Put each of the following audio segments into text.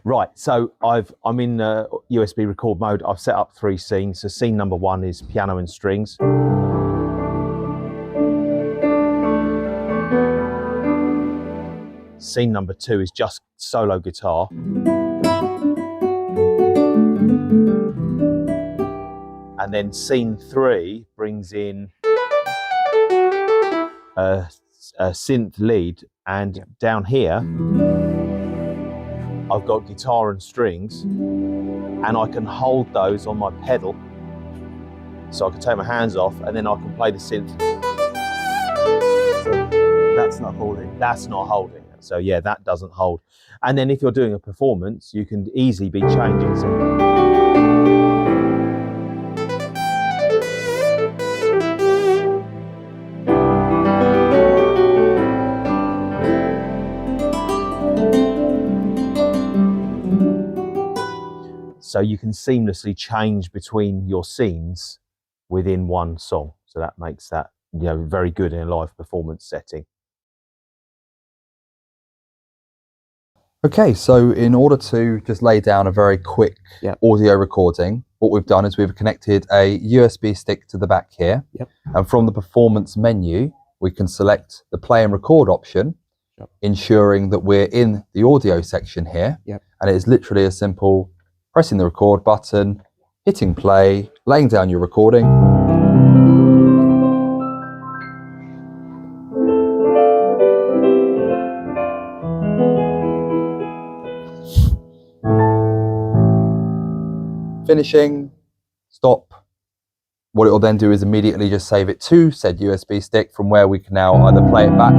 Right, so I'm in USB record mode. I've set up 3 scenes. So scene number 1 is piano and strings. Scene number 2 is just solo guitar. And then scene 3 brings in a synth lead, and down here I've got guitar and strings, and I can hold those on my pedal, so I can take my hands off and then I can play the synth. So that's not holding. That's not holding. So yeah, that doesn't hold. And then if you're doing a performance, you can easily be changing some. So you can seamlessly change between your scenes within one song. So that makes that, you know, very good in a live performance setting. Okay, so in order to just lay down a very quick audio recording, what we've done is we've connected a USB stick to the back here. And from the performance menu, we can select the play and record option, ensuring that we're in the audio section here. And it is literally as simple pressing the record button, hitting play, laying down your recording. Finishing, stop. What it will then do is immediately just save it to said USB stick, from where we can now either play it back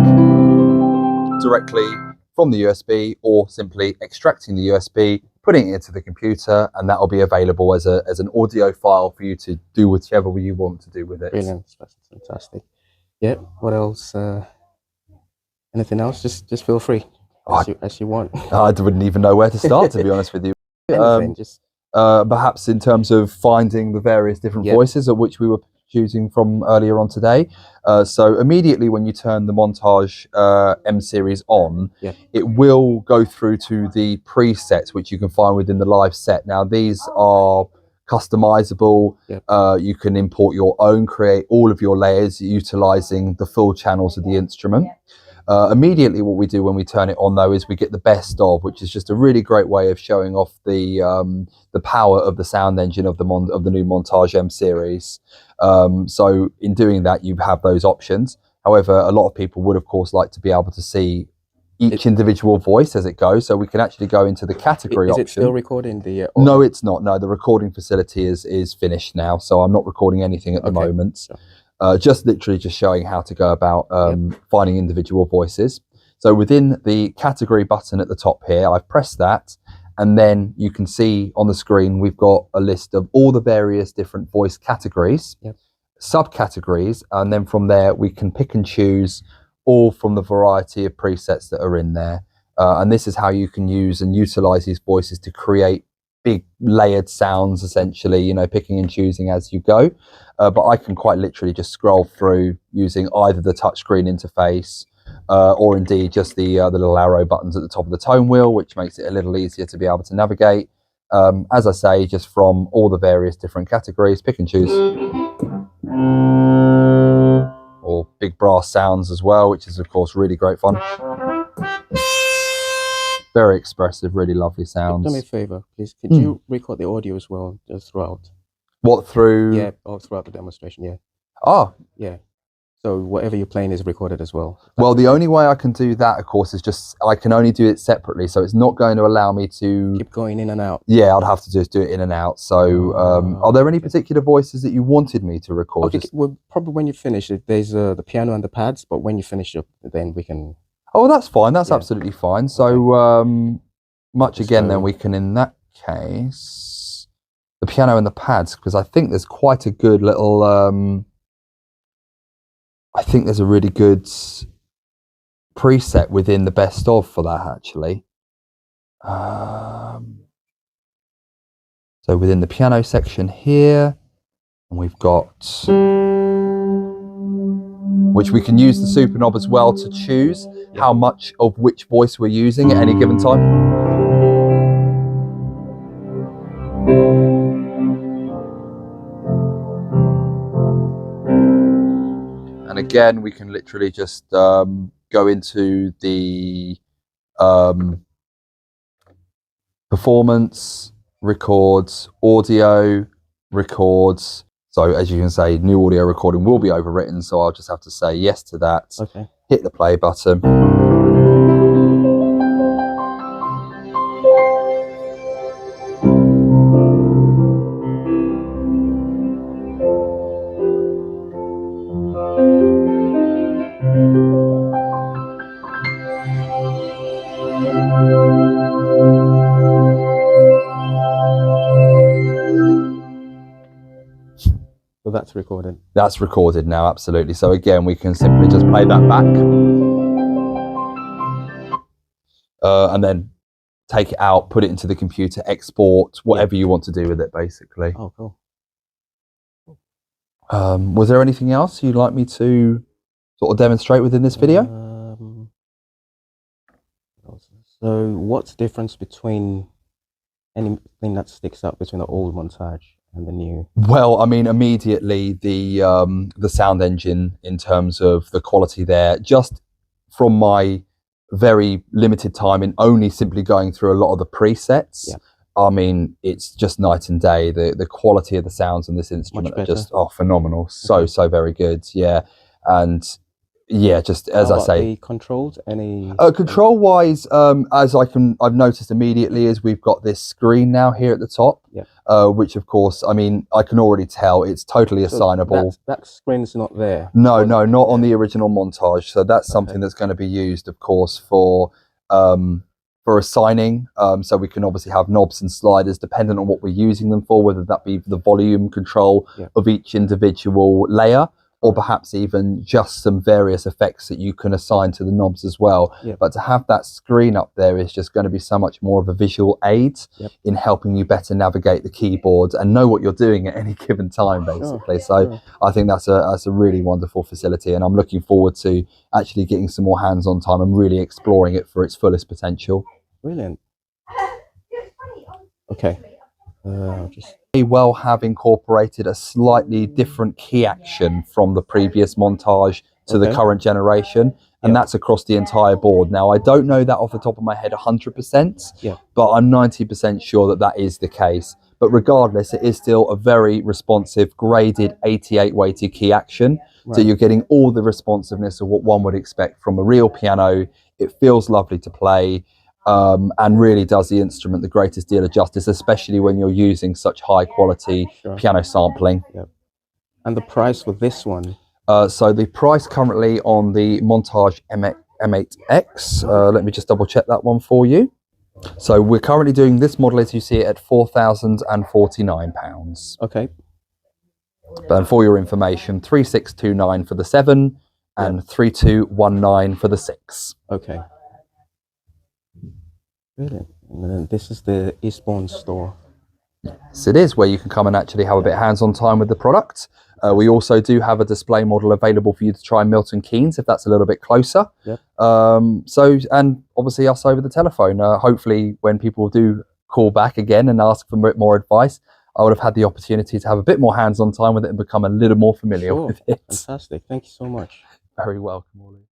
directly from the USB or simply extracting the USB, putting it into the computer, and that will be available as an audio file for you to do whichever you want to do with it. Brilliant, that's fantastic. Yeah, what else? Anything else? Just feel free as you want. I wouldn't even know where to start, to be honest with you. Anything, perhaps in terms of finding the various different voices of which we were choosing from earlier on today. So immediately when you turn the Montage M series on, it will go through to the presets which you can find within the live set. Now these are customizable. You can import your own, create all of your layers utilizing the full channels of the instrument. Immediately what we do when we turn it on though is we get the best of, which is just a really great way of showing off the power of the sound engine of the new Montage M series. So in doing that you have those options. However, a lot of people would of course like to be able to see each individual voice as it goes, so we can actually go into the category option. Is it still recording the No, it's not. No, the recording facility is finished now, so I'm not recording anything at the moment. Sure. Just literally just showing how to go about finding individual voices. So within the category button at the top here, I've pressed that, and then you can see on the screen we've got a list of all the various different voice categories, subcategories, and then from there we can pick and choose all from the variety of presets that are in there. And this is how you can use and utilize these voices to create big layered sounds, essentially, you know, picking and choosing as you go. But I can quite literally just scroll through using either the touchscreen interface or indeed just the little arrow buttons at the top of the tone wheel, which makes it a little easier to be able to navigate. As I say, just from all the various different categories, pick and choose. Or big brass sounds as well, which is of course really great fun. Very expressive, really lovely sounds. Do me a favor, please. Could you record the audio as well, just throughout? What, through? Yeah, or throughout the demonstration, yeah. Oh. Yeah. So whatever you're playing is recorded as well. Well, the only way I can do that, of course, is just, I can only do it separately. So it's not going to allow me to... keep going in and out. Yeah, I'd have to just do it in and out. So are there any particular voices that you wanted me to record? Okay, well, probably when you finish it, there's the piano and the pads, but when you finish it, then we can... Oh, that's fine. That's absolutely fine. So much again, then we can, in that case, the piano and the pads, because I think there's quite a good little... I think there's a really good preset within the best of for that, actually. So within the piano section here, and we've got, which we can use the super knob as well to choose how much of which voice we're using at any given time. again, we can literally just go into the performance, records, audio, records. So as you can say, new audio recording will be overwritten. So I'll just have to say yes to that. Okay. Hit the play button. So that's recorded. That's recorded now, absolutely. So again, we can simply just play that back. And then take it out, put it into the computer, export, whatever you want to do with it, basically. Oh, cool. Was there anything else you'd like me to sort of demonstrate within this video? So what's the difference between anything that sticks out between the old Montage and the new? Well, I mean, immediately the sound engine, in terms of the quality there, just from my very limited time in only simply going through a lot of the presets, I mean, it's just night and day. The quality of the sounds on this instrument are just phenomenal. So very good. Yeah. And yeah, just as I say, the controls, any control wise, as I've noticed immediately, is we've got this screen now here at the top, which of course, I mean, I can already tell it's totally assignable. That screen's not there. No, not on the original Montage. So that's something that's going to be used, of course, for assigning. So we can obviously have knobs and sliders depending on what we're using them for, whether that be the volume control of each individual layer, or perhaps even just some various effects that you can assign to the knobs as well. But to have that screen up there is just going to be so much more of a visual aid in helping you better navigate the keyboard and know what you're doing at any given time, basically. I think that's a really wonderful facility, and I'm looking forward to actually getting some more hands-on time and really exploring it for its fullest potential. Brilliant. Okay. May well have incorporated a slightly different key action from the previous Montage to the current generation, and that's across the entire board. Now, I don't know that off the top of my head 100%, but I'm 90% sure that that is the case. But regardless, it is still a very responsive, graded 88 weighted key action. So you're getting all the responsiveness of what one would expect from a real piano. It feels lovely to play. And really does the instrument the greatest deal of justice, especially when you're using such high quality piano sampling. And the price for this one? So the price currently on the Montage M8x, let me just double check that one for you. So we're currently doing this model, as you see it, at £4,049. Okay. But for your information, 3629 for the 7 and 3219 for the 6. Okay. Brilliant. And then this is the Eastbourne store. Yes, it is, where you can come and actually have a bit of hands-on time with the product. We also do have a display model available for you to try Milton Keynes if that's a little bit closer. And obviously us over the telephone. Hopefully when people do call back again and ask for a bit more advice, I would have had the opportunity to have a bit more hands-on time with it and become a little more familiar with it. Fantastic. Thank you so much. Very welcome, Ollie.